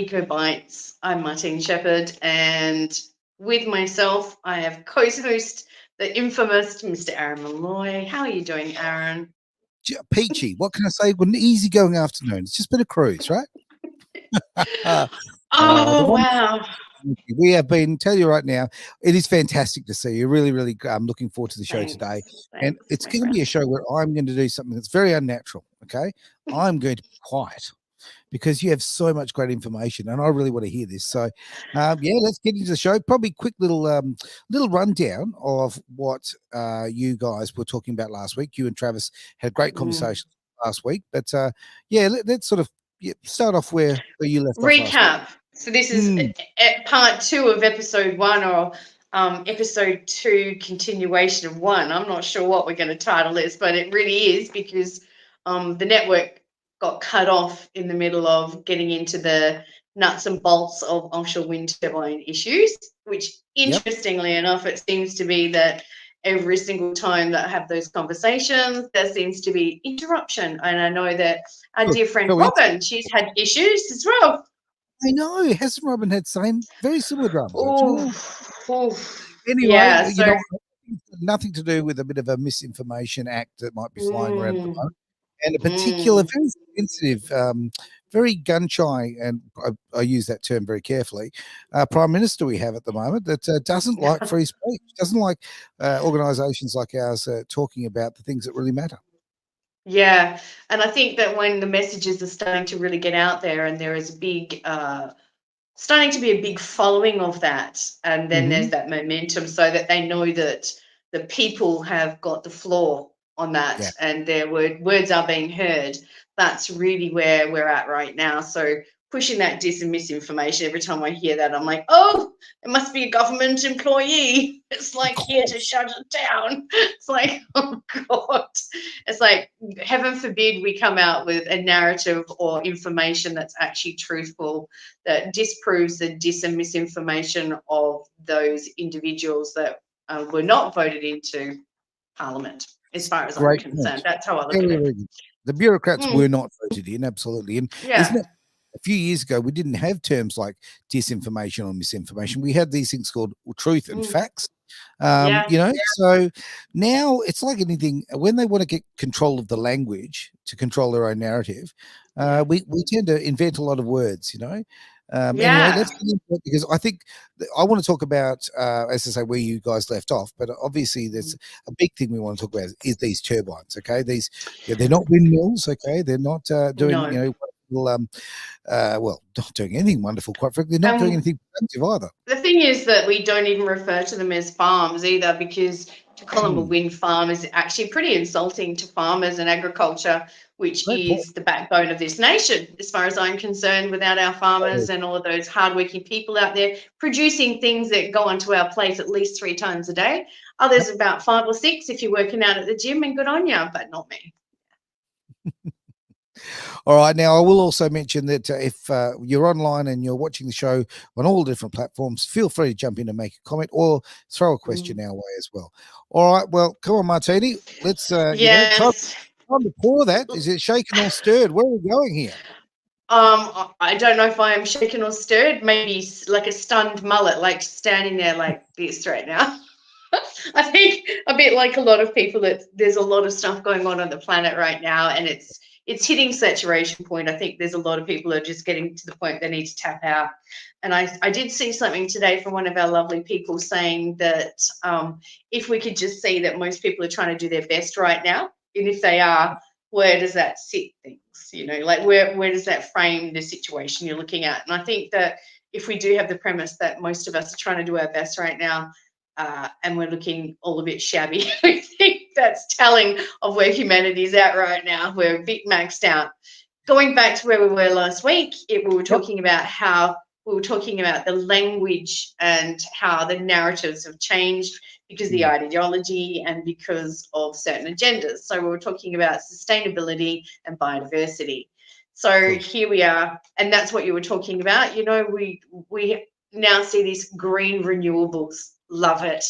Eco Bites. I'm Martini Shepherd, and with myself, I have co-host the infamous Mr. Aaron Malloy. How are you doing, Aaron? Peachy, what can I say? What an easygoing afternoon. It's just been a cruise, right? The Oh one wow! we have been, tell you right now, it is fantastic to see you. Really, really looking forward to the show today. And Thanks, it's my going to be a friend. show where I'm going to do something that's very unnatural, okay? I'm going to be quiet because you have so much great information and I really want to hear this. So, yeah, let's get into the show. Probably quick little rundown of what you guys were talking about last week. You and Travis had a great Mm. conversation last week, but yeah, let's sort of start off where you left off last week. Recap. So this is Mm, part two of episode one, or episode two continuation of one. I'm not sure what we're going to title this, but it really is because the network got cut off in the middle of getting into the nuts and bolts of offshore wind turbine issues, which yep. interestingly enough, it seems to be that every single time that I have those conversations, there seems to be interruption. And I know that our Look, dear friend coincidence. Robin, she's had issues as well. I know. Hasn't Robin had same very similar dramas actually? Oh, Anyway, yeah. So, it's got nothing to do with a bit of a misinformation act that might be flying around at the mm, moment, and a particular, mm, very sensitive, very gun shy, and I use that term very carefully, prime minister we have at the moment that doesn't like free speech, doesn't like organisations like ours talking about the things that really matter. yeah. And I think that when the messages are starting to really get out there, and there is a big, starting to be a big following of that, and then Hmm. there's that momentum, so that they know that the people have got the floor on that, Yeah. and their words are being heard. That's really where we're at right now. So pushing that dis and misinformation, every time I hear that, I'm like, oh, it must be a government employee. It's like here to shut it down. It's like, oh God. It's like, heaven forbid we come out with a narrative or information that's actually truthful, that disproves the dis and misinformation of those individuals that were not voted into Parliament, as far as I'm Great concerned. point. That's how I look Very, at it. very good. The bureaucrats were Mm, not voted in, absolutely. And isn't yeah, it a few years ago, we didn't have terms like disinformation or misinformation. We had these things called truth and mm, facts. yeah, So now it's like anything, when they want to get control of the language to control their own narrative, yeah, we tend to invent a lot of words. Anyway, yeah. let's get into it because I think I want to talk about, as I say, where you guys left off. But obviously, there's a big thing we want to talk about is these turbines. Okay, they're not windmills. Okay, they're not doing No. well, well, not doing anything wonderful. Quite frankly, they're not doing And anything productive either. the thing is that we don't even refer to them as farms either, because to call them a Hmm, wind farm is actually pretty insulting to farmers and agriculture, which great point. is the backbone of this nation, as far as I'm concerned. Without our farmers and all of those hardworking people out there producing things that go onto our plate at least 3 times a day, others about 5 or 6 if you're working out at the gym, and good on you, but not me. All right. Now, I will also mention that if you're online and you're watching the show on all different platforms, feel free to jump in and make a comment or throw a Mm. question our way as well. All right. Well, come on, Martini. Let's, time, Yes. time to pour that. Is it shaken or stirred? Where are we going here? I don't know if I am shaken or stirred. Maybe like a stunned mullet, like standing there like this right now. I think a bit like a lot of people, that there's a lot of stuff going on the planet right now, and it's hitting saturation point. I think there's a lot of people are just getting to the point they need to tap out. And I did see something today from one of our lovely people saying that if we could just see that most people are trying to do their best right now, and if they are, where does that sit things? Like where does that frame the situation you're looking at? And I think that if we do have the premise that most of us are trying to do our best right now, and we're looking all a bit shabby, I think that's telling of where humanity's at right now. We're a bit maxed out. Going back to where we were last week, we were Yep. talking about the language and how the narratives have changed because of the Mm, ideology and because of certain agendas. So we were talking about sustainability and biodiversity. So sure. here we are, and that's what you were talking about. We now see these green renewables. Love it.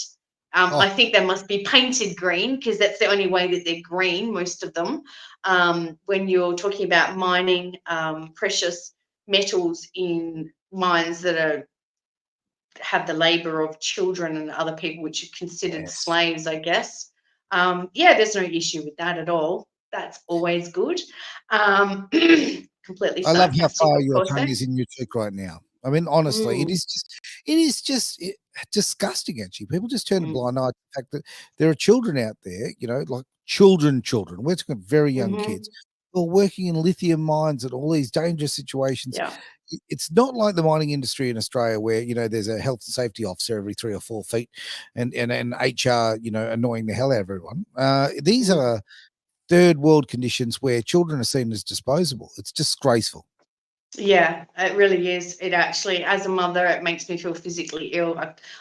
Oh, I think they must be painted green, because that's the only way that they're green, most of them. When you're talking about mining precious metals in mines that have the labor of children and other people, which are considered Yes. slaves, I guess. Yeah, there's no issue with that at all. That's always good. Completely I love how sarcastic, far of your course, tongue there. is in your cheek right now. I mean, honestly, Mm, it is just disgusting. Actually, people just turn a mm, blind eye to the fact that there are children out there, like children. We're talking very young mm-hmm. kids who are working in lithium mines and all these dangerous situations. Yeah. It's not like the mining industry in Australia, where there's a health and safety officer every 3 or 4 feet, and HR, annoying the hell out of everyone. These Mm. are third world conditions where children are seen as disposable. It's disgraceful. Yeah, it really is. It actually, as a mother, it makes me feel physically ill.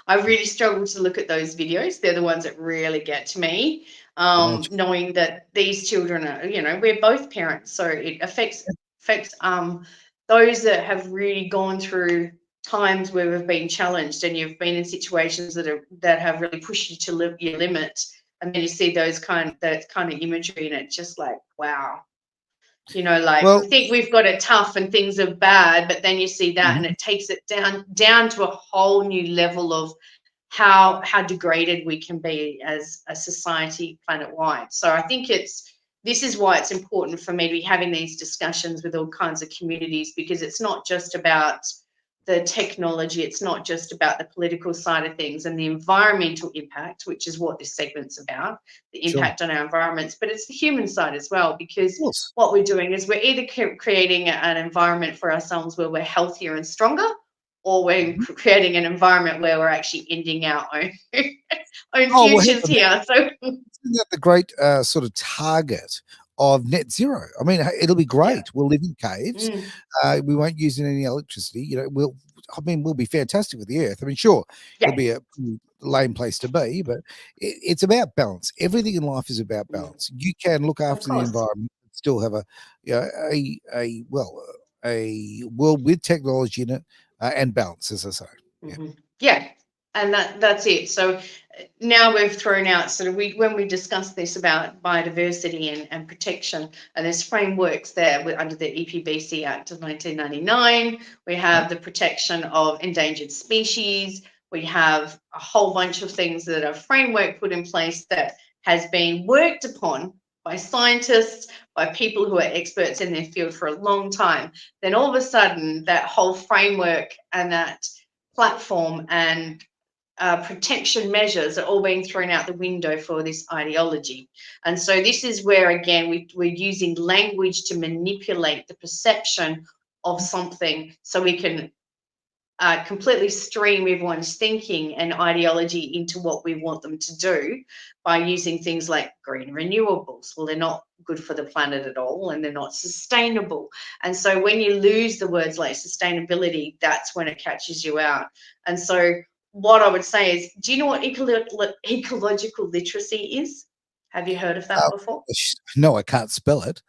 I really struggle to look at those videos. They're the ones that really get to me. Imagine. Knowing that these children are, we're both parents, so it affects those that have really gone through times where we've been challenged, and you've been in situations that have really pushed you to your limit, and then you see that kind of imagery, and it's just like, wow. Like we Well, think we've got it tough and things are bad, but then you see that and mhm. it takes it down to a whole new level of how degraded we can be as a society planet wide. So I think this is why it's important for me to be having these discussions with all kinds of communities, because it's not just about the technology, it's not just about the political side of things and the environmental impact, which is what this segment's about, the Sure. impact on our environments, but it's the human side as well, Of because course. what we're doing is we're either creating an environment for ourselves where we're healthier and stronger, or we're Mhm. creating an environment where we're actually ending our own own Oh, well, hang futures on. here. So Isn't that the great sort of target of net zero? I mean, hey, it'll be yeah. great. We'll live in caves. Mm, We won't use any electricity. We'll be fantastic with the earth. I mean, sure, it'll yeah. be a pretty lame place to be, but it's about balance. Everything in life is about Mm, balance. You can look of after the course. environment, but still have a world with technology in it and balance, as I say. Yeah. Yeah, and that's it. So now we've thrown out sort of when we discuss this about biodiversity and protection, and there's frameworks there under the EPBC Act of 1999. We Okay. have the protection of endangered species. We have a whole bunch of things that are framework put in place that has been worked upon by scientists, by people who are experts in their field for a long time. Then all of a sudden, that whole framework and that platform and protection measures are all being thrown out the window for this ideology. And so this is where, again, we're using language to manipulate the perception of something so we can completely stream everyone's thinking and ideology into what we want them to do by using things like green renewables. Well, they're not good for the planet at all, and they're not sustainable. And so when you lose the words like sustainability, that's when it catches you out. And so what I would say is, do you know what ecological literacy is? Have you heard of that Uh, before? no, I can't spell it.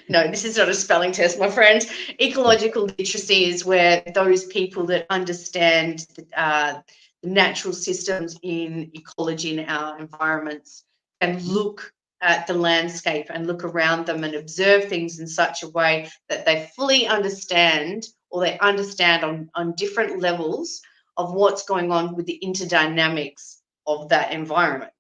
No, this is not a spelling test, my friends. Ecological literacy is where those people that understand the natural systems in ecology in our environments can look at the landscape and look around them and observe things in such a way that they fully understand, or they understand on different levels of what's going on with the interdynamics of that environment.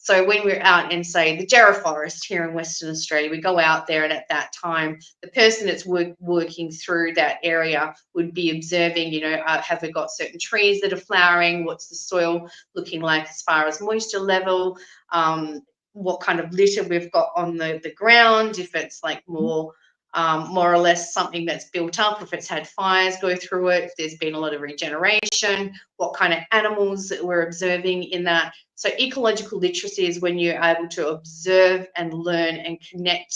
So when we're out in, say, the Jarrah Forest here in Western Australia, we go out there, and at that time, the person that's working through that area would be observing, have we got certain trees that are flowering? What's the soil looking like as far as moisture level? What kind of litter we've got on the ground, if it's like more or less something that's built up, if it's had fires go through it, if there's been a lot of regeneration, what kind of animals that we're observing in that. So ecological literacy is when you're able to observe and learn and connect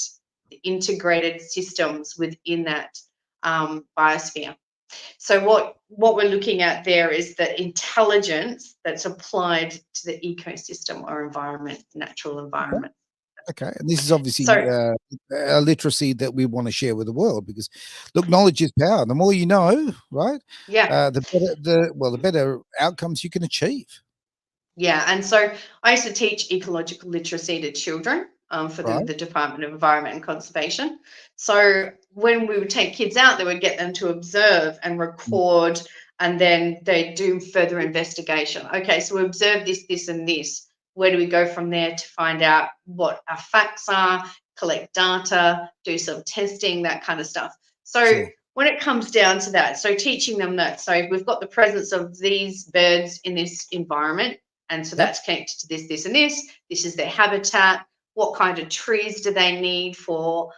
the integrated systems within that biosphere. So what we're looking at there is the intelligence that's applied to the ecosystem or environment, natural environment. Okay, and this is obviously So a literacy that we want to share with the world, because, look, knowledge is power. The more you know, right, yeah. the better outcomes you can achieve. Yeah, and so I used to teach ecological literacy to children, for Right. the Department of Environment and Conservation. So when we would take kids out, they would get them to observe and Mm. record, and then they do further investigation. Okay, so we observe this, this, and this. Where do we go from there to find out what our facts are, collect data, do some testing, that kind of stuff. So Sure. when it comes down to that, so teaching them that, so we've got the presence of these birds in this environment, and so Yep. that's connected to this, this, and this is their habitat. What kind of trees do they need for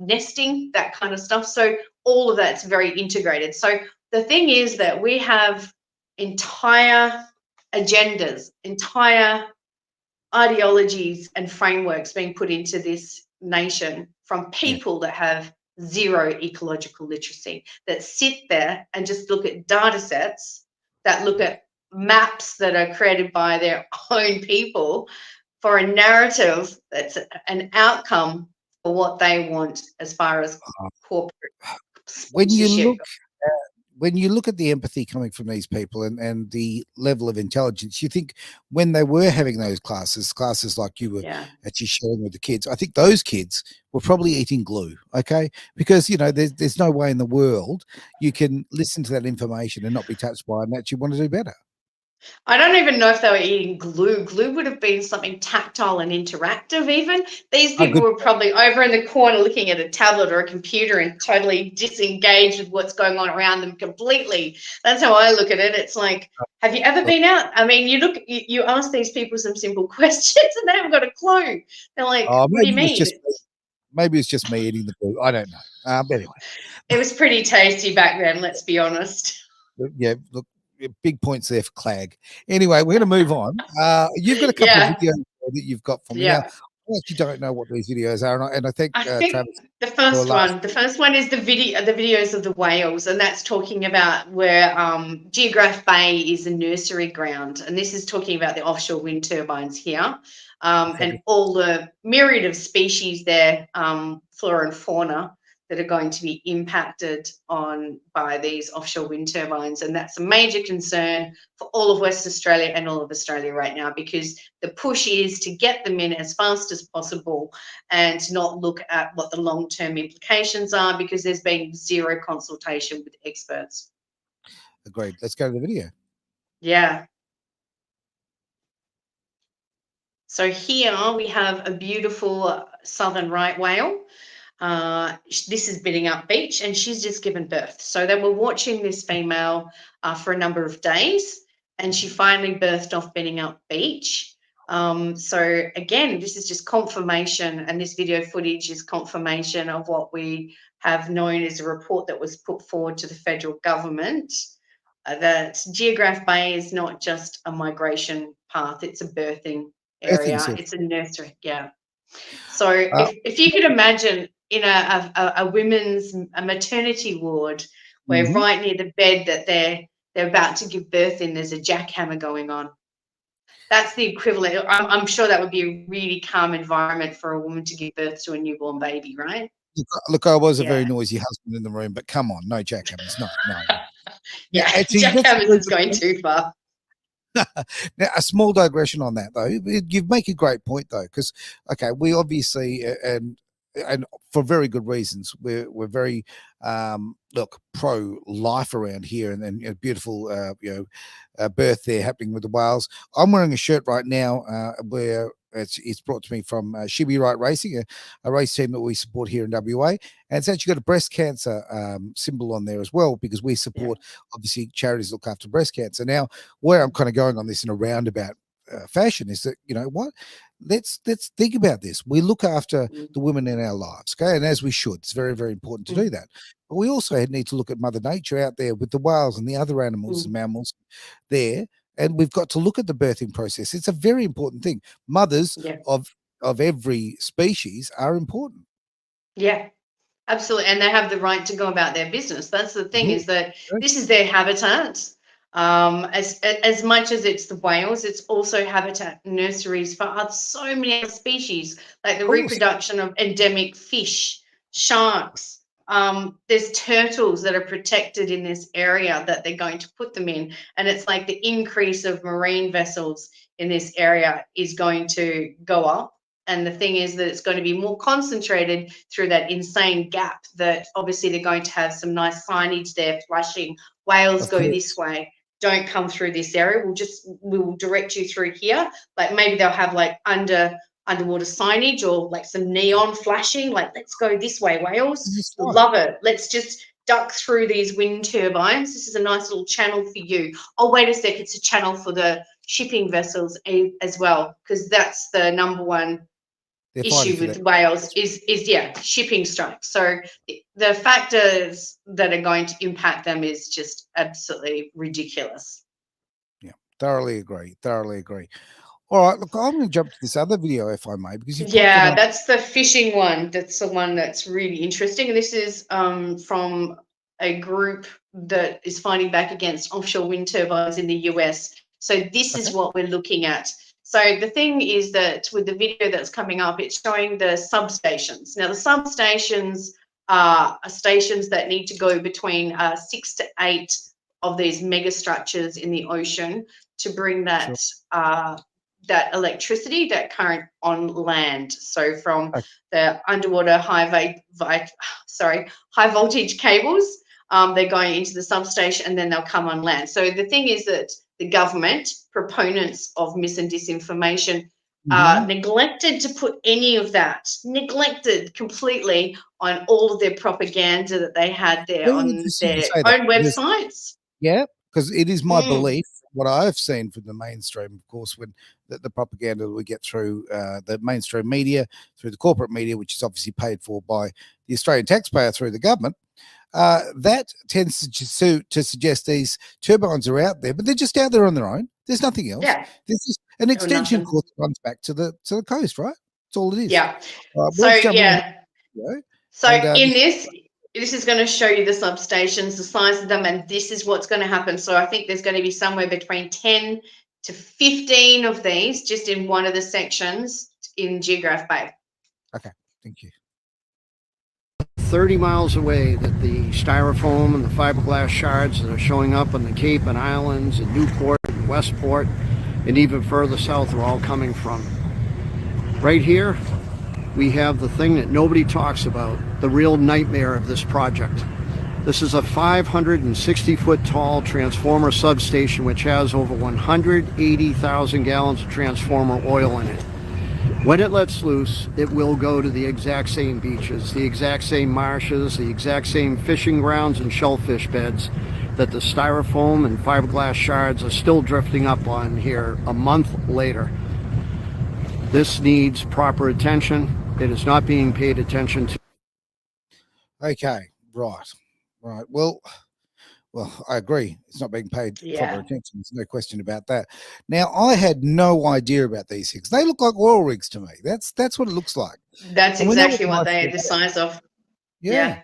nesting, that kind of stuff. So all of that's very integrated. So the thing is that we have entire agendas, entire ideologies and frameworks being put into this nation from Yeah. people that have zero ecological literacy, that sit there and just look at data sets, that look at maps that are created by their own people for a narrative that's an outcome for what they want as far as Uh, corporate when you sponsorship. look when you look at the empathy coming from these people and the level of intelligence, you think when they were having those classes like you were Yeah. actually sharing with the kids, I think those kids were probably eating glue, okay? Because, there's no way in the world you can listen to that information and not be touched by it and actually want to do better. I don't even know if they were eating glue. Glue would have been something tactile and interactive, even. These Oh, people good. were probably over in the corner looking at a tablet or a computer and totally disengaged with what's going on around them completely. That's how I look at it. It's like, have you ever Look, been out? I mean, you ask these people some simple questions and they haven't got a clue. They're like, oh, what do you mean? maybe it's just me eating the glue. I don't know. But anyway, It was pretty tasty back then, let's be honest. yeah, look, big points there for Clag. Anyway, we're going to move on. You've got a couple of Yeah, videos that you've got for me now. yeah. I actually don't know what these videos are, and I think I think Travis the for first last. one, is the videos of the whales, and that's talking about where Geograph Bay is a nursery ground, and this is talking about the offshore wind turbines here, and all the myriad of species there, flora and fauna, that are going to be impacted on by these offshore wind turbines, and that's a major concern for all of West Australia and all of Australia right now, because the push is to get them in as fast as possible and not look at what the long-term implications are, because there's been zero consultation with experts. Agreed. Let's go to the video. Yeah. So here we have a beautiful southern right whale. This is Bidding Up Beach, and she's just given birth. So they were watching this female for a number of days, and she finally birthed off Bidding Up Beach. So again, this is just confirmation, and this video footage is confirmation of what we have known as a report that was put forward to the federal government, that Geograph Bay is not just a migration path, it's a birthing Earthing area, said. it's a nursery. Yeah. So Uh, if you could imagine in a women's a maternity ward, where mhm. right near the bed that they're about to give birth in, there's a jackhammer going on. That's the equivalent. I'm sure that would be a really calm environment for a woman to give birth to a newborn baby, right? Look, I was a Yeah, very noisy husband in the room, but come on, no jackhammers, no, no. Now, yeah. actually, that's a Jackhammers very is good going point. too far. Now, a small digression on that, though. You make a great point, though, because okay, we obviously and for very good reasons, we're very look pro life around here, and a beautiful birth there happening with the whales. I'm wearing a shirt right now where it's brought to me from Shibi Right Racing, a race team that we support here in WA, and it's actually got a breast cancer symbol on there as well, because we Yeah. support obviously charities that look after breast cancer. Now, where I'm kind of going on this in a roundabout fashion is that, what, let's think about this. We look after Mm, the women in our lives, okay, and as we should. It's very, very important to do mm, that. But we also need to look at Mother Nature out there with the whales and the other animals and mm. mammals there, and we've got to look at the birthing process. It's a very important thing. Mothers Yeah, of every species are important. yeah. Absolutely, and they have the right to go about their business. That's the thing, Mhm. is that Okay. this is their habitat. As much as it's the whales, it's also habitat nurseries for so many other species, like Of the course. reproduction of endemic fish, sharks. There's turtles that are protected in this area that they're going to put them in, and it's like the increase of marine vessels in this area is going to go up, And the thing is that it's going to be more concentrated through that insane gap that obviously they're going to have some nice signage there flashing, whales Of go course. this way, don't come through this area. We'll direct you through here. Like maybe they'll have like underwater signage or like some neon flashing, like let's go this way, whales. Love it. Let's just duck through these wind turbines. This is a nice little channel for you. Oh, wait a sec, it's a channel for the shipping vessels as well, because that's the number one issue with whales is shipping strikes. So the factors that are going to impact them is just absolutely ridiculous. Yeah, thoroughly agree. All right, look, I'm going to jump to this other video, if I may, because that's the fishing one. That's the one that's really interesting. And this is from a group that is fighting back against offshore wind turbines in the US. So this is what we're looking at. So the thing is that with the video that's coming up, it's showing the substations. Now, the substations are stations that need to go between 6 to 8 of these mega structures in the ocean to bring that that electricity, that current on land. So from the underwater high voltage cables, they're going into the substation and then they'll come on land. So the thing is that the government, proponents of mis and disinformation, neglected to put any of that, neglected completely on all of their propaganda that they had there on their own websites. Yeah, because it is my belief, what I've seen from the mainstream, of course, when the propaganda that we get through the mainstream media, through the corporate media, which is obviously paid for by the Australian taxpayer through the government, that tends to suggest these turbines are out there, but they're just out there on their own. There's nothing else. Yeah. This is an extension cord that runs back to the coast, right? That's all it is. Yeah. So in this is going to show you the substations, the size of them, and this is what's going to happen. So I think there's going to be somewhere between 10 to 15 of these just in one of the sections in Geograph Bay. Okay, thank you. 30 miles away that the styrofoam and the fiberglass shards that are showing up on the Cape and Islands and Newport and Westport and even further south are all coming from. Right here, we have the thing that nobody talks about, the real nightmare of this project. This is a 560-foot tall transformer substation which has over 180,000 gallons of transformer oil in it. When it lets loose, it will go to the exact same beaches, the exact same marshes, the exact same fishing grounds and shellfish beds that the styrofoam and fiberglass shards are still drifting up on here a month later. This needs proper attention. It is not being paid attention to. Okay, right. Well, I agree. It's not being paid proper attention. There's no question about that. Now, I had no idea about these things. They look like oil rigs to me. That's what it looks like. That's exactly what they are the size of. Yeah.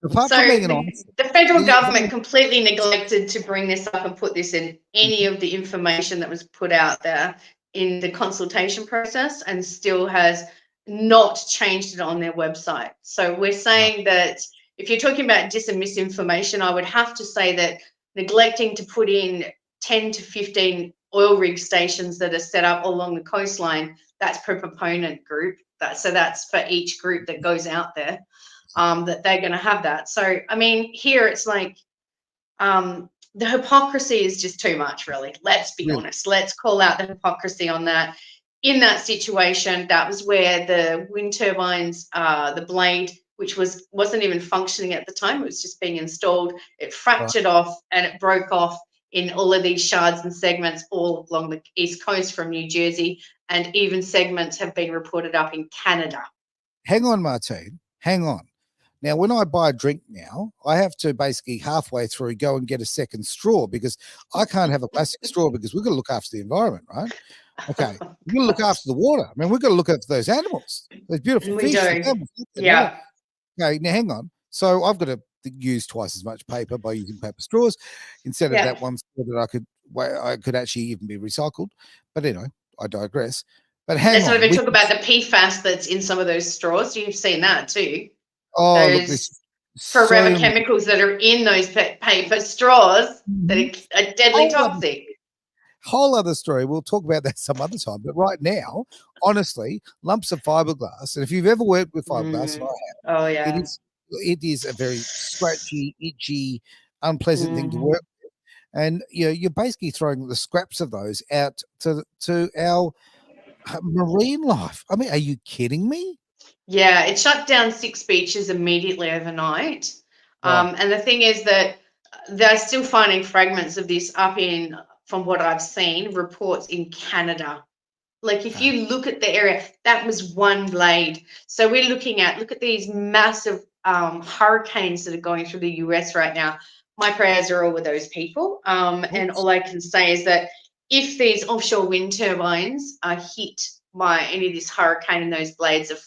So the federal government completely neglected to bring this up and put this in any of the information that was put out there in the consultation process, and still has not changed it on their website. So we're saying that if you're talking about dis and misinformation, I would have to say that neglecting to put in 10 to 15 oil rig stations that are set up along the coastline, that's per proponent group. So that's for each group that goes out there, that they're going to have that. So, I mean, here it's like the hypocrisy is just too much, really. Let's be honest. Let's call out the hypocrisy on that. In that situation, that was where the wind turbines, the blade, which wasn't even functioning at the time, it was just being installed, it fractured off and it broke off in all of these shards and segments all along the east coast from New Jersey, and even segments have been reported up in Canada. Hang on, Martine. Hang on. Now, when I buy a drink now, I have to basically halfway through go and get a second straw, because I can't have a plastic straw, because we've got to look after the environment, right? Okay, we've got to look after the water. I mean, we've got to look after those animals, those beautiful fish. Yeah. Okay, now hang on. So I've got to use twice as much paper by using paper straws instead of that one straw that I could actually even be recycled. But anyway, I digress. But hang on. Let's not even talk about the PFAS that's in some of those straws. You've seen that too. Oh, look, this forever chemicals that are in those paper straws that are deadly toxic. whole other story. We'll talk about that some other time. But right now, honestly, lumps of fiberglass, and if you've ever worked with fiberglass, and I have, Oh it yeah. is a very scratchy, itchy, unpleasant thing to Mhm. work. And you're basically throwing the scraps of those out to our marine life. I mean, are you kidding me? Yeah, it shut down 6 beaches immediately overnight. Right. And the thing is that they're still finding fragments of this up in, from what I've seen, reports in Canada. Like if Okay. you look at the area, that was one blade. So we're looking at, look at these massive hurricanes that are going through the US right now. My prayers are all with those people. And all I can say is that if these offshore wind turbines are hit by any of this hurricane and those blades are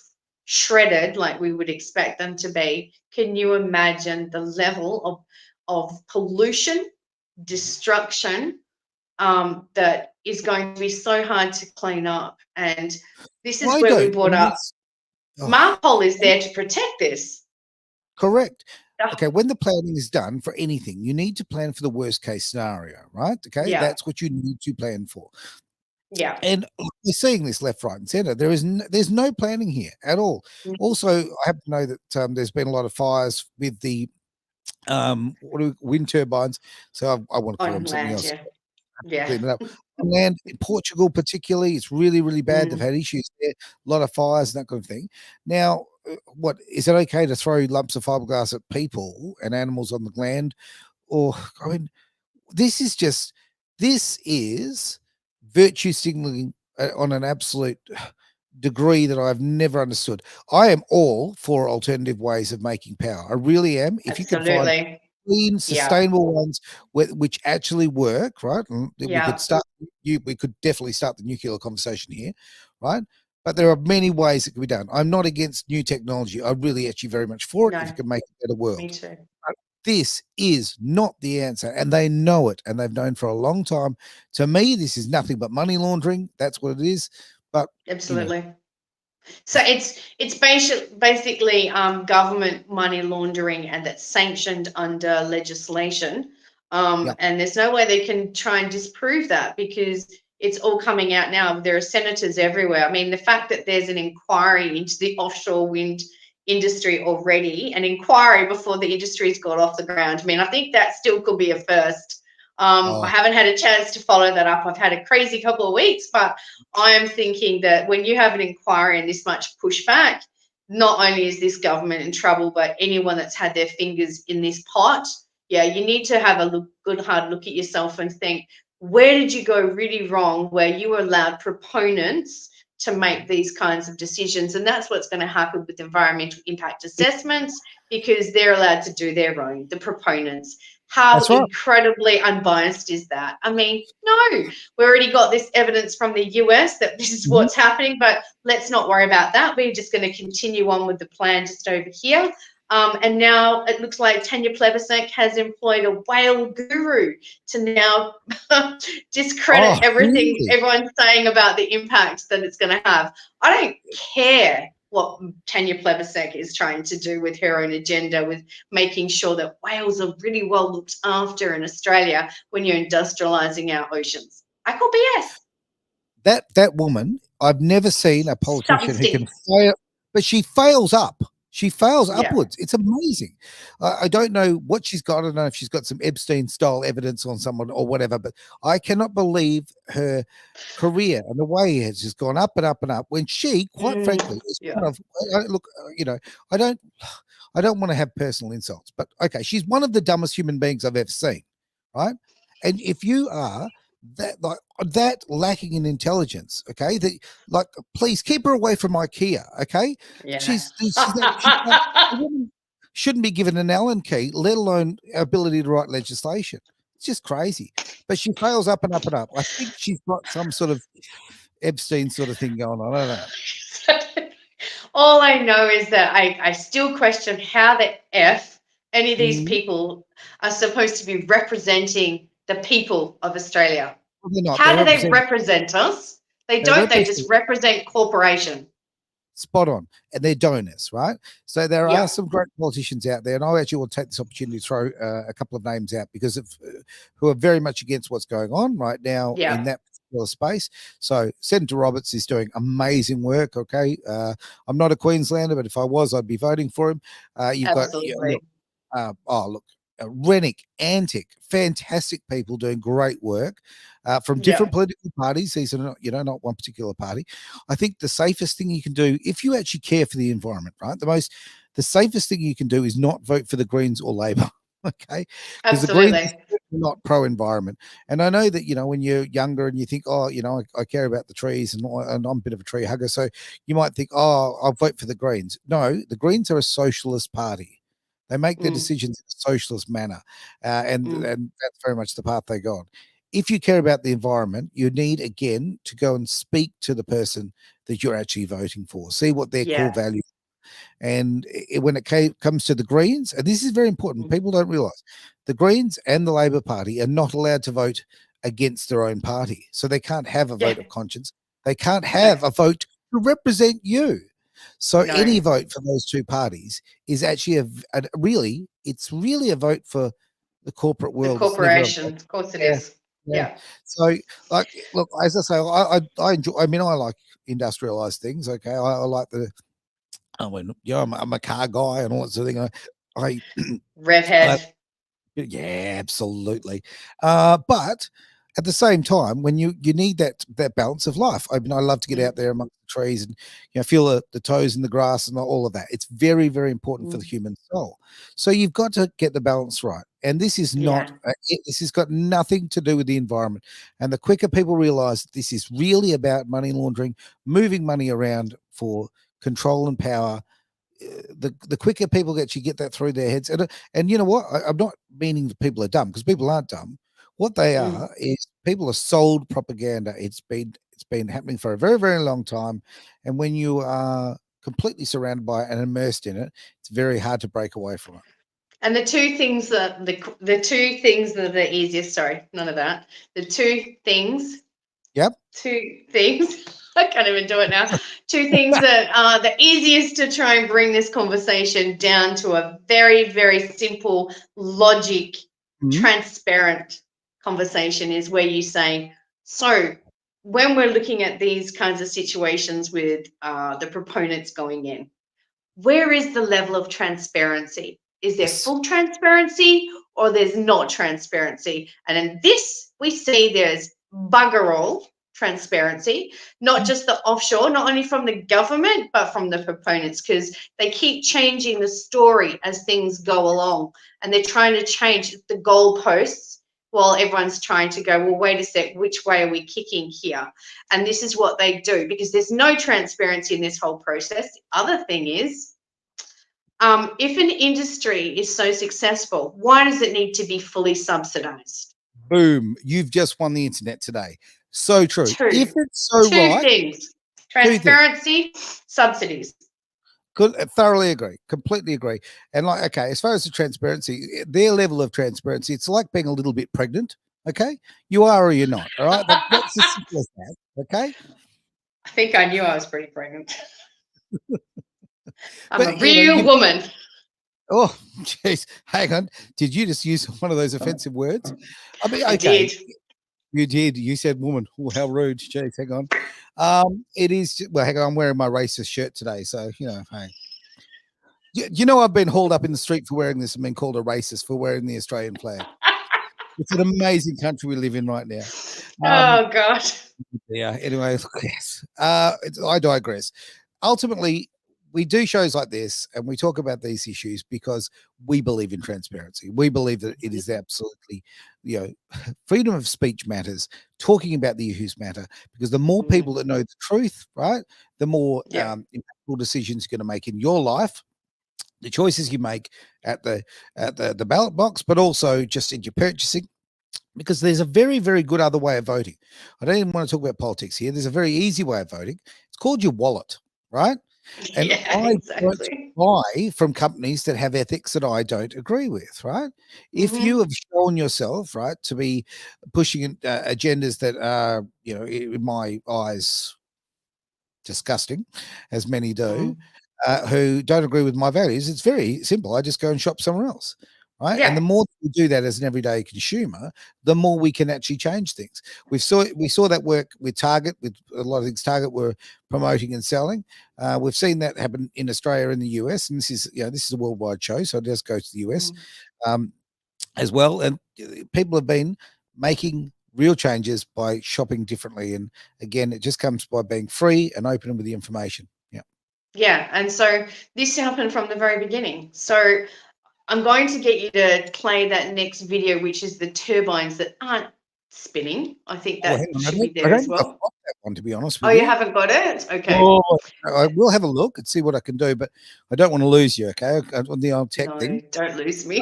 shredded like we would expect them to be, can you imagine the level of pollution, destruction, that is going to be so hard to clean up? And this is I where we don't. I brought mean, up it's oh, MARPOL is there to protect this. correct. Oh, Okay, when the planning is done for anything, you need to plan for the worst case scenario, right? Okay, yeah, that's what you need to plan for. yeah. And we're seeing this left, right, and center. There's no planning here at all. Also, I happen to know that there's been a lot of fires with the wind turbines. So I want to call On them something land, else. yeah, yeah. Clean it up. On land in Portugal, particularly, it's really, really bad. They've Mm. had issues there, a lot of fires and that kind of thing. Now, what is it okay to throw lumps of fiberglass at people and animals on the land? Or I mean, this is virtue signaling on an absolute degree that I've never understood. I am all for alternative ways of making power. I really am. If you can find Absolutely. clean, Yeah, sustainable ones which actually work, right? And we could yeah. start. We could definitely start the nuclear conversation here, right? But there are many ways it can be done. I'm not against new technology. I'm really actually very much for it if it No, can make a better me world. too. But this is not the answer, and they know it, and they've known for a long time. To me, this is nothing but money laundering. That's what it is. But you know, Absolutely. So it's basically government money laundering, and that's sanctioned under legislation. yeah. And there's no way they can try and disprove that because it's all coming out now. There are senators everywhere. I mean, the fact that there's an inquiry into the offshore wind industry already, an inquiry before the industry's got off the ground. I mean, I think that still could be a first. I Oh, haven't had a chance to follow that up. I've had a crazy couple of weeks, but I am thinking that when you have an inquiry and this much pushback, not only is this government in trouble, but anyone that's had their fingers in this pot, yeah, you need to have a good hard look at yourself and think, where did you go really wrong where you allowed proponents to make these kinds of decisions? And that's what's going to happen with environmental impact assessments, because they're allowed to do their own, the proponents. How that's right. incredibly unbiased is that? I mean, no, we already got this evidence from the US that this is Mhm. what's happening, but let's not worry about that. We're just going to continue on with the plan just over here. And now it looks like Tanya Plibersek has employed a whale guru to now discredit Oh, everything really? everyone's saying about the impact that it's going to have. I don't care what Tanya Plibersek is trying to do with her own agenda, with making sure that whales are really well looked after in Australia when you're industrialising our oceans. I call BS. That woman, I've never seen a Something politician who can stinks. fail, but she fails up. She fails Yeah. upwards. It's amazing. I don't know what she's got. I don't know if she's got some Epstein style evidence on someone or whatever, but I cannot believe her career and the way it has just gone up and up and up. When she, quite frankly, is Yeah. one of look, I don't, I don't want to have personal insults, but okay, she's one of the dumbest human beings I've ever seen, right? And if you are that lacking in intelligence, okay, that like please keep her away from IKEA, okay? Yeah. A woman shouldn't be given an Allen key, let alone ability to write legislation. It's just crazy. But she fails up and up and up. I think she's got some sort of Epstein sort of thing going on. I don't know. All I know is that I still question how the F any of these Mhm. people are supposed to be representing the people of Australia. Well, they're not. How do they represent us? They They don't, they represent just represent corporation. spot on, and they're donors, right? So there Yeah. are some great politicians out there, and I actually will take this opportunity to throw a couple of names out because of who are very much against what's going on right now in that particular space. So Senator Roberts is doing amazing work. Okay, I'm not a Queenslander, but if I was, I'd be voting for him. You've got Absolutely. look, Rennick, Antic, fantastic people doing great work from different political parties. These are not, not one particular party. I think the safest thing you can do, if you actually care for the environment, right? The safest thing you can do is not vote for the Greens or Labor. Okay, because the Greens are not pro-environment. And I know that when you're younger and you think, oh, I care about the trees and I'm a bit of a tree hugger, so you might think, oh, I'll vote for the Greens. No, the Greens are a socialist party. They make their decisions in a socialist manner, and that's very much the path they go on. If you care about the environment, you need, again, to go and speak to the person that you're actually voting for. See what their core values are. And when it comes to the Greens, and this is very important, people don't realise, the Greens and the Labor Party are not allowed to vote against their own party. So they can't have a vote of conscience. They can't have a vote to represent you. So any vote for those two parties is actually it's really a vote for the corporate world. The corporation, of course it is. Yeah. So, look, as I say, I enjoy. I mean, I like industrialized things. Okay, I like I'm a car guy and all that sort of thing. I redhead. Yeah, absolutely. But at the same time, when you need that balance of life, I mean, I love to get out there amongst the trees and feel the toes in the grass and all of that. It's very, very important for the human soul. So you've got to get the balance right. And this is not. This has got nothing to do with the environment. And the quicker people realize that this is really about money laundering, moving money around for control and power, the quicker people actually get that through their heads. And you know what? I'm not meaning that people are dumb, because people aren't dumb. What they are is people are sold propaganda. It's been happening for a very, very long time. And when you are completely surrounded by it and immersed in it, it's very hard to break away from it. And the two things that are the easiest, sorry, none of that. The two things. Yep. Two things. I can't even do it now. Two things that are the easiest to try and bring this conversation down to a very, very simple, logic, transparent conversation is where you say, so when we're looking at these kinds of situations with the proponents going in, where is the level of transparency? Is there full transparency or there's not transparency? And in this, we see there's bugger all transparency, not just the offshore, not only from the government, but from the proponents, because they keep changing the story as things go along. And they're trying to change the goalposts while everyone's trying to go, well, wait a sec, which way are we kicking here? And this is what they do, because there's no transparency in this whole process. The other thing is, if an industry is so successful, why does it need to be fully subsidized? Boom. You've just won the internet today. So true. If it's so two things. Transparency, subsidies. Good, thoroughly agree, completely agree. And okay, as far as the transparency, their level of transparency, it's like being a little bit pregnant. Okay, you are or you're not. All right, that's as simple as that. Okay. I think I knew I was pretty pregnant. I'm a real woman. Oh, jeez, hang on. Did you just use one of those offensive words? I mean, okay. I did. You did. You said woman. Oh, how rude. Jeez, hang on. It is, well, hang on. I'm wearing my racist shirt today. So, hey. I've been hauled up in the street for wearing this and been called a racist for wearing the Australian flag. It's an amazing country we live in right now. Oh, gosh. Yeah. Anyway, yes. I digress. Ultimately, we do shows like this and we talk about these issues because we believe in transparency. We believe that it is absolutely, freedom of speech matters. Talking about the issues matter, because the more people that know the truth, right, the more impactful decisions you're going to make in your life, the choices you make at the ballot box, but also just in your purchasing. Because there's a very, very good other way of voting. I don't even want to talk about politics here. There's a very easy way of voting. It's called your wallet, right? And I don't buy from companies that have ethics that I don't agree with, right? If you have shown yourself, right, to be pushing agendas that are, in my eyes, disgusting, as many do, Mm. who don't agree with my values. It's very simple. I just go and shop somewhere else, right? And the Yeah. more we do that as an everyday consumer, the more we can actually change things. We saw that work with Target, with a lot of things Target were promoting and selling. We've seen that happen in Australia and the US, and this is a worldwide show, so it just goes to the US as well. And people have been making real changes by shopping differently. And again, it just comes by being free and open with the information. Yeah. Yeah. And so this happened from the very beginning. So I'm going to get you to play that next video, which is the turbines that aren't spinning. I think Oh, hang that on. should be I there don't as think I've well. got that one, to be honest Oh, with you you. haven't got it? Okay. Oh, I will have a look and see what I can do, but I don't want to lose you. Okay, on the old tech No, thing. don't lose me.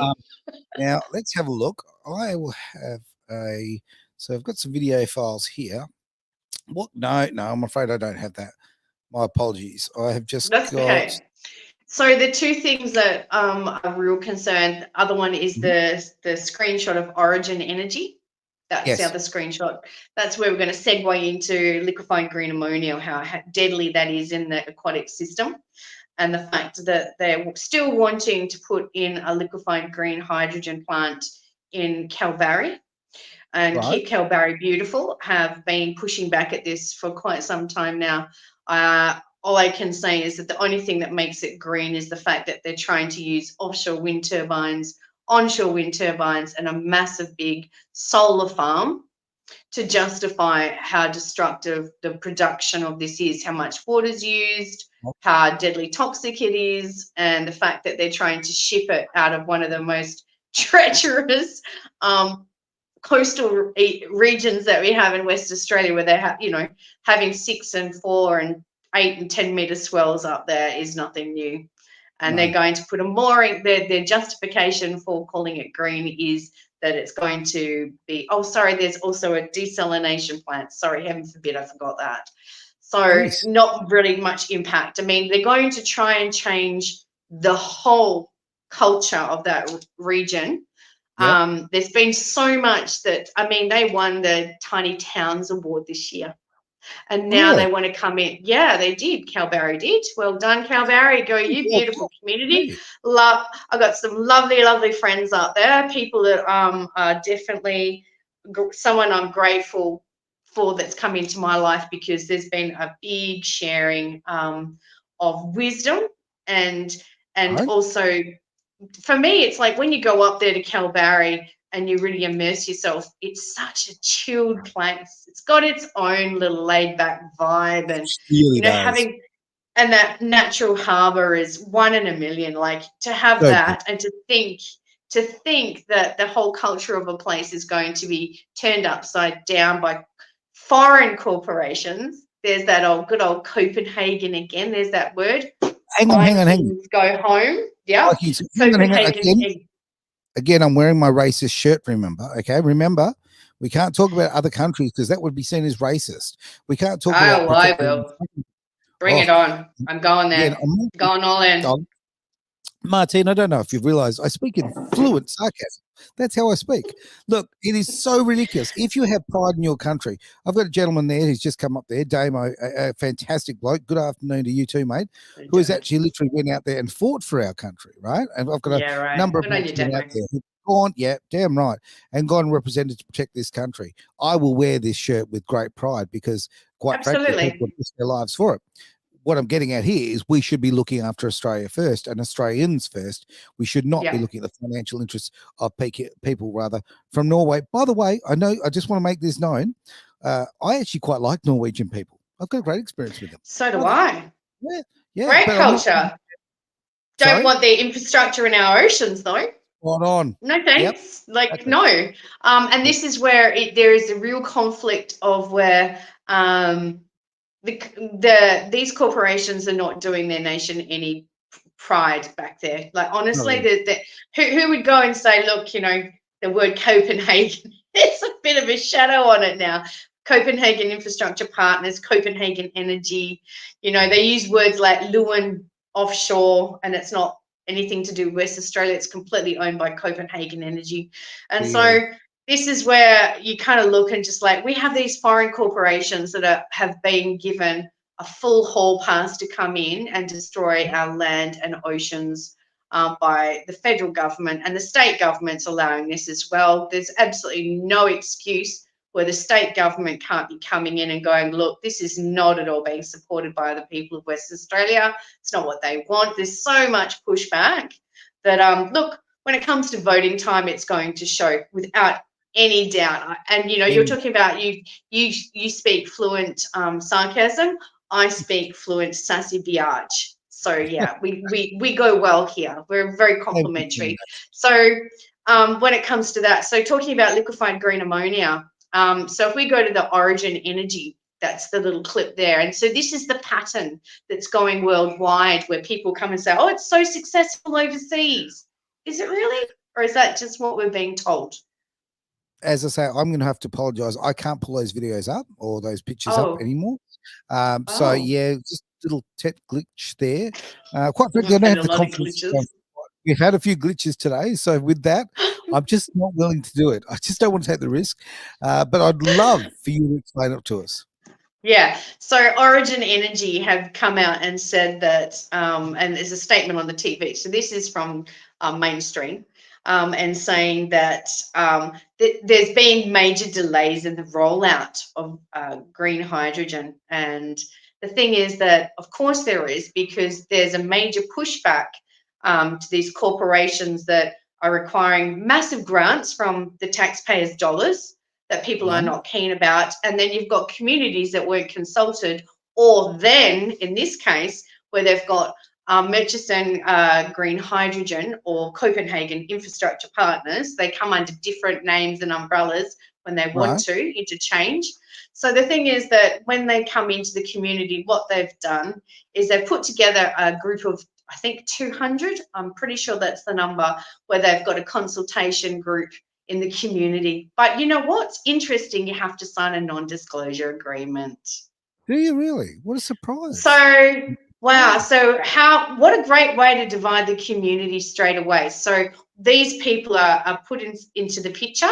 Now let's have a look. I will have so I've got some video files here. What? No, I'm afraid I don't have that. My apologies. I have just That's got. okay. So the two things that are real concern, the other one is the screenshot of Origin Energy. That's the Yes. other screenshot. That's where we're going to segue into liquefied green ammonia, how deadly that is in the aquatic system, and the fact that they're still wanting to put in a liquefied green hydrogen plant in Kalbarri. And Right. Keep Kalbarri Beautiful have been pushing back at this for quite some time now. All I can say is that the only thing that makes it green is the fact that they're trying to use offshore wind turbines, onshore wind turbines, and a massive big solar farm to justify how destructive the production of this is, how much water is used, how deadly toxic it is, and the fact that they're trying to ship it out of one of the most treacherous coastal regions that we have in West Australia, where they have, having 6 and 4 and 8 and 10 meter swells up there is nothing new. And No. they're going to put a mooring. Their justification for calling it green is that it's going to be. Oh, sorry. There's also a desalination plant. Sorry, heaven forbid, I forgot that. So Jeez. not really much impact. I mean, they're going to try and change the whole culture of that region. Yep. There's been so much that, I mean, they won the Tiny Towns Award this year. And now Really? they want to come in. Yeah, they did. Kalbarri did. Well done, Kalbarri. Go, you Well, beautiful community. hey. I've got some lovely, lovely friends out there. People that are definitely someone I'm grateful for that's come into my life, because there's been a big sharing of wisdom and Right. also, for me, it's like when you go up there to Kalbarri and you really immerse yourself, it's such a chilled place. It's got its own little laid back vibe, and Really does. having, and that natural harbour is one in a million. Like, to have So that, and to think that the whole culture of a place is going to be turned upside down by foreign corporations. There's that good old Copenhagen again. There's that word. Hang on. Vikings go home. Yeah. Hang on. Copenhagen. Again, I'm wearing my racist shirt, remember? Okay, remember, we can't talk about other countries because that would be seen as racist. We can't talk about Oh, I protecting. will. Bring it on. I'm going there. Again, I'm Going all in. Martine, I don't know if you've realized I speak in fluent sarcasm. That's how I speak. Look, it is so ridiculous. If you have pride in your country, I've got a gentleman there who's just come up there, Damo, a fantastic bloke. Good afternoon to you too, mate, who has actually literally went out there and fought for our country, right? And I've got a number of people out there who've gone, yeah, damn right, and gone represented to protect this country. I will wear this shirt with great pride because, quite frankly, people have risked their lives for it. What I'm getting at here is we should be looking after Australia first and Australians first. We should not be looking at the financial interests of people rather from Norway. By the way, I just want to make this known. I actually quite like Norwegian people. I've got a great experience with them. So do I. Yeah. Great culture. Don't want their infrastructure in our oceans, though. Spot on. No thanks. No. And this is where there is a real conflict of where these corporations are not doing their nation any pride back there. Like, honestly, who would go and say, look, the word Copenhagen, it's a bit of a shadow on it now. Copenhagen Infrastructure Partners, Copenhagen Energy, they use words like Lewin Offshore, and it's not anything to do with West Australia. It's completely owned by Copenhagen Energy. And so this is where you kind of look and just like, we have these foreign corporations that have been given a full hall pass to come in and destroy our land and oceans by the federal government, and the state government's allowing this as well. There's absolutely no excuse where the state government can't be coming in and going, look, this is not at all being supported by the people of Western Australia. It's not what they want. There's so much pushback that, look, when it comes to voting time, it's going to show without any doubt. And, you know, you're talking about you speak fluent sarcasm. I speak fluent sassy biatch. So, yeah, we go well here. We're very complimentary. So when it comes to that, so talking about liquefied green ammonia, so if we go to the Origin Energy, that's the little clip there. And so this is the pattern that's going worldwide where people come and say, oh, it's so successful overseas. Is it really? Or is that just what we're being told? As I say, I'm going to have to apologize. I can't pull those videos up or those pictures up anymore. So, yeah, just a little tech glitch there. Quite frankly, I don't have the confidence. We've had a few glitches today. So with that, I'm just not willing to do it. I just don't want to take the risk. But I'd love for you to explain it to us. Yeah, so Origin Energy have come out and said that, and there's a statement on the TV. So this is from Mainstream, and saying that, there's been major delays in the rollout of green hydrogen. And the thing is that, of course, there is, because there's a major pushback to these corporations that are requiring massive grants from the taxpayers' dollars that people are not keen about. And then you've got communities that weren't consulted, or then in this case, where they've got Murchison Green Hydrogen or Copenhagen Infrastructure Partners. They come under different names and umbrellas when they want to interchange. So the thing is that when they come into the community, what they've done is they've put together a group of, I think, 200, I'm pretty sure that's the number, where they've got a consultation group in the community. But you know what's interesting? You have to sign a non-disclosure agreement. Do you really? What a surprise. So, wow. So what a great way to divide the community straight away. So these people are put into the picture,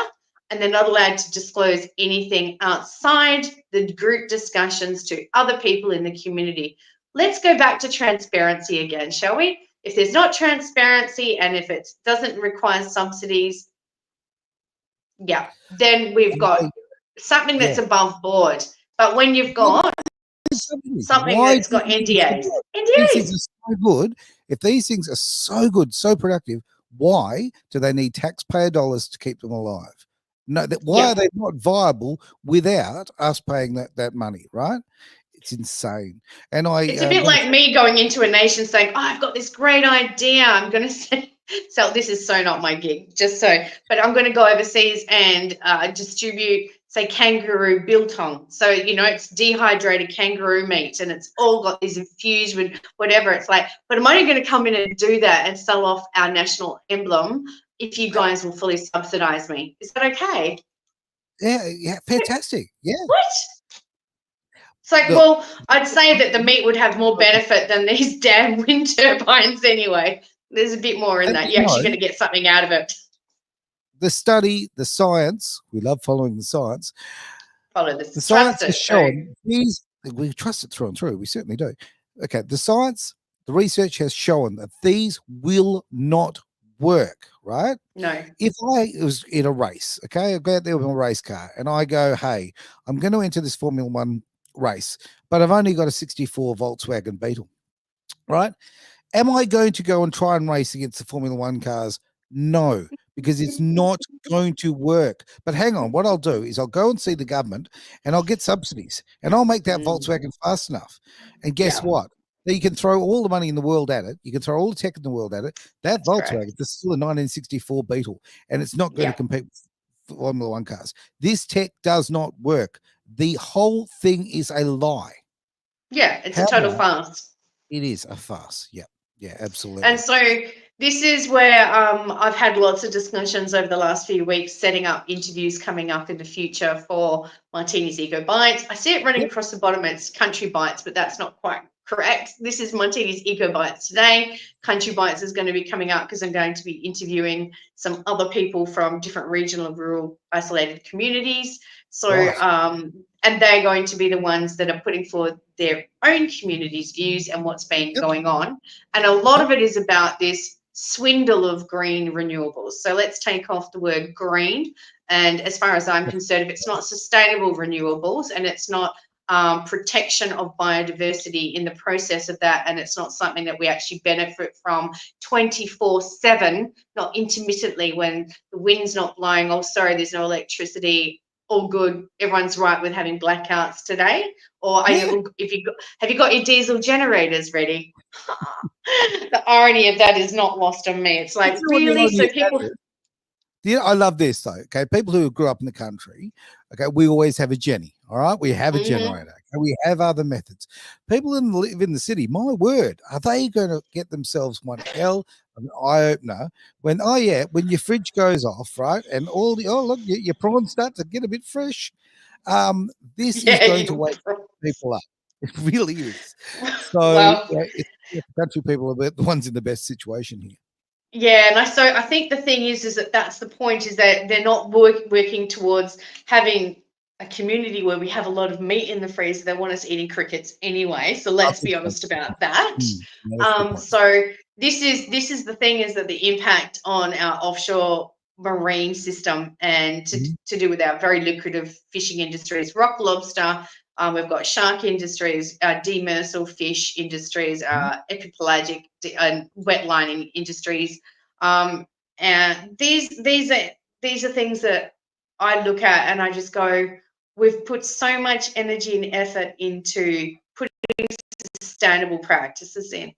and they're not allowed to disclose anything outside the group discussions to other people in the community. Let's go back to transparency again, shall we? If there's not transparency and if it doesn't require subsidies, yeah, then we've got something that's above board. But when you've got something that's got NDAs. These things are so good. If these things are so good, so productive, why do they need taxpayer dollars to keep them alive? No, why are they not viable without us paying that money, right? It's insane. And it's a bit like me going into a nation saying, oh, I've got this great idea. I'm going to say, so this is so not my gig, but I'm going to go overseas and distribute, say, kangaroo biltong. So, you know, it's dehydrated kangaroo meat and it's all got these infused with whatever. It's like, but I'm only going to come in and do that and sell off our national emblem if you guys will fully subsidize me. Is that okay? Yeah, fantastic. Yeah. What? It's like, well, I'd say that the meat would have more benefit than these damn wind turbines anyway. There's a bit more in that. You're actually going to get something out of it. The study, the science, we love following the science. Follow this. The science has shown these, we trust it through and through. We certainly do. Okay, the science, the research has shown that these will not work, right? No. If I was in a race, okay, I go out there with a race car and I go, hey, I'm going to enter this Formula One race, but I've only got a 64 Volkswagen Beetle, right? Am I going to go and try and race against the Formula One cars? No, because it's not going to work. But hang on, what I'll do is I'll go and see the government and I'll get subsidies and I'll make that Volkswagen fast enough. And guess what? You can throw all the money in the world at it. You can throw all the tech in the world at it. That Volkswagen is still a 1964 Beetle, and it's not going to compete with Formula One cars. This tech does not work. The whole thing is a lie. Yeah, it's a total farce. It is a farce. Yeah. Yeah, absolutely. And so this is where I've had lots of discussions over the last few weeks, setting up interviews coming up in the future for Martini's Eco Bites. I see it running across the bottom. It's Country Bites, but that's not quite correct. This is Martini's Eco Bites today. Country Bites is going to be coming up because I'm going to be interviewing some other people from different regional, rural, isolated communities. So, and they're going to be the ones that are putting forward their own community's views and what's been going on. And a lot of it is about this swindle of green renewables. So let's take off the word green. And as far as I'm concerned, if it's not sustainable renewables and it's not protection of biodiversity in the process of that, and it's not something that we actually benefit from 24/7, not intermittently when the wind's not blowing, oh sorry, there's no electricity, all good, everyone's right with having blackouts today, or are you, have you got your diesel generators ready? The irony of that is not lost on me. It's like, really? So people, yeah, I love this though. Okay, people who grew up in the country, okay, we always have a Jenny. All right, we have a generator. Okay? We have other methods. People live in the city. My word, are they going to get themselves one hell of an eye opener when when your fridge goes off, right, and all the look, your prawns start to get a bit fresh. This is going to wake people up. It really is. So well, it's the country people are the ones in the best situation here. yeah, and I think the thing is that that's the point, is that they're not working towards having a community where we have a lot of meat in the freezer. They want us eating crickets anyway. So let's be honest about that. So this is the thing, is that the impact on our offshore marine system and to do with our very lucrative fishing industries, rock lobster. We've got shark industries, demersal fish industries, epipelagic and wet lining industries, and these are things that I look at and I just go, we've put so much energy and effort into putting sustainable practices in.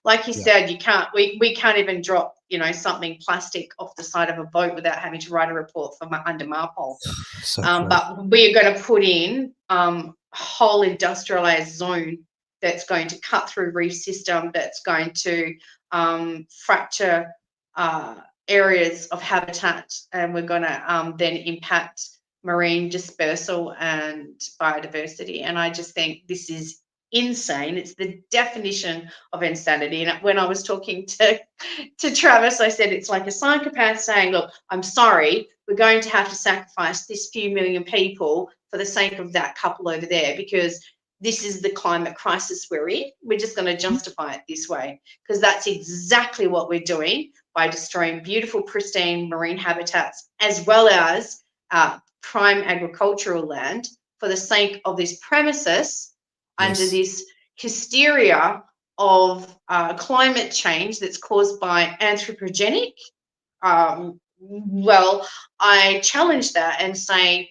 Like you said, we can't even drop, something plastic off the side of a boat without having to write a report for under MARPOL. But we're going to put in a whole industrialized zone that's going to cut through reef system, that's going to fracture areas of habitat, and we're going to then impact marine dispersal and biodiversity. And I just think this is insane. It's the definition of insanity. And when I was talking to Travis, I said it's like a psychopath saying, look, I'm sorry, we're going to have to sacrifice this few million people for the sake of that couple over there, because this is the climate crisis we're in. We're just going to justify it this way, because that's exactly what we're doing by destroying beautiful, pristine marine habitats, as well as prime agricultural land, for the sake of this premises, under this hysteria of climate change that's caused by anthropogenic. Well, I challenge that and say,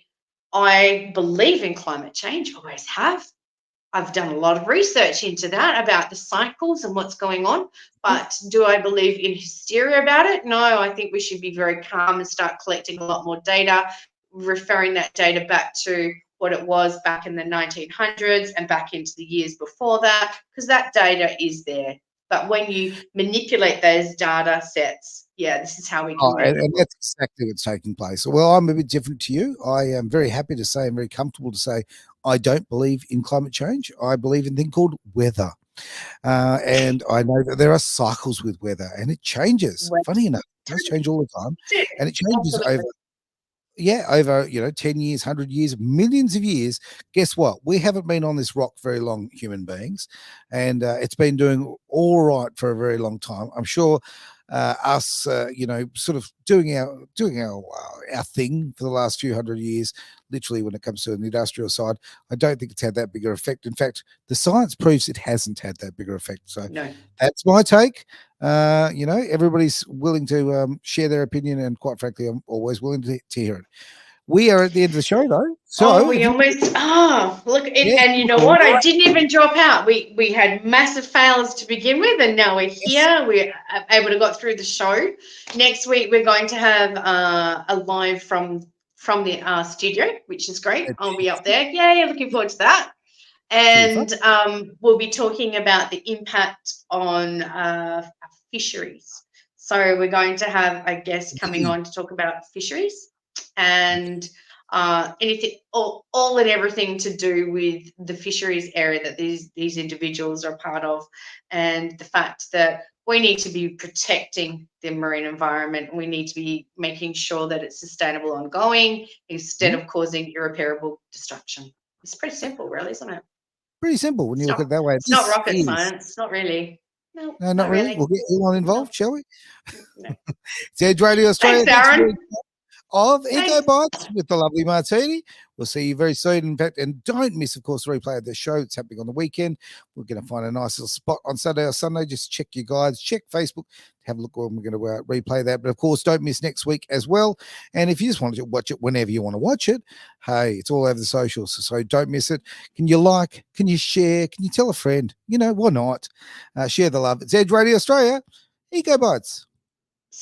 I believe in climate change, always have. I've done a lot of research into that, about the cycles and what's going on. But do I believe in hysteria about it? No, I think we should be very calm and start collecting a lot more data, referring that data back to what it was back in the 1900s and back into the years before that, because that data is there. But when you manipulate those data sets, this is how we can and that's exactly what's taking place. Well, I'm a bit different to you. I am very happy to say, and very comfortable to say, I don't believe in climate change. I believe in a thing called weather. And I know that there are cycles with weather, and it changes. Funny enough, it does change all the time. And it changes over 10 years, 100 years, millions of years. Guess what? We haven't been on this rock very long, human beings, and it's been doing all right for a very long time. I'm sure us, sort of doing our thing for the last few hundred years, literally when it comes to the industrial side, I don't think it's had that bigger effect. In fact, the science proves it hasn't had that bigger effect. So that's my take. Everybody's willing to share their opinion, and quite frankly, I'm always willing to hear it. We are at the end of the show, though. So we almost look, and you know what? I didn't even drop out. We had massive fails to begin with, and now we're here. We're able to got through the show. Next week we're going to have a live from the studio, which is great. I'll be up there. Yeah, looking forward to that. And we'll be talking about the impact on fisheries. So we're going to have a guest coming on to talk about fisheries and anything, all and everything to do with the fisheries area that these individuals are part of, and the fact that we need to be protecting the marine environment. We need to be making sure that it's sustainable ongoing instead of causing irreparable destruction. It's pretty simple, really, isn't it? Pretty simple when you look at it that way. It's not rocket science. Not really. No, No, not really. We'll get Elon involved, shall we? No. It's Edge Radio Australia. Thanks, Aaron. Of Thanks. EcoBites with the lovely Martini. We'll see you very soon. In fact, and don't miss, of course, the replay of the show. It's happening on the weekend. We're going to find a nice little spot on Saturday or Sunday. Just check your guides, check Facebook, have a look when we're going to replay that. But of course, don't miss next week as well. And if you just want to watch it whenever you want to watch it, hey, it's all over the socials. So don't miss it. Can you like? Can you share? Can you tell a friend? You know, why not? Share the love. It's Edge Radio Australia. EcoBites.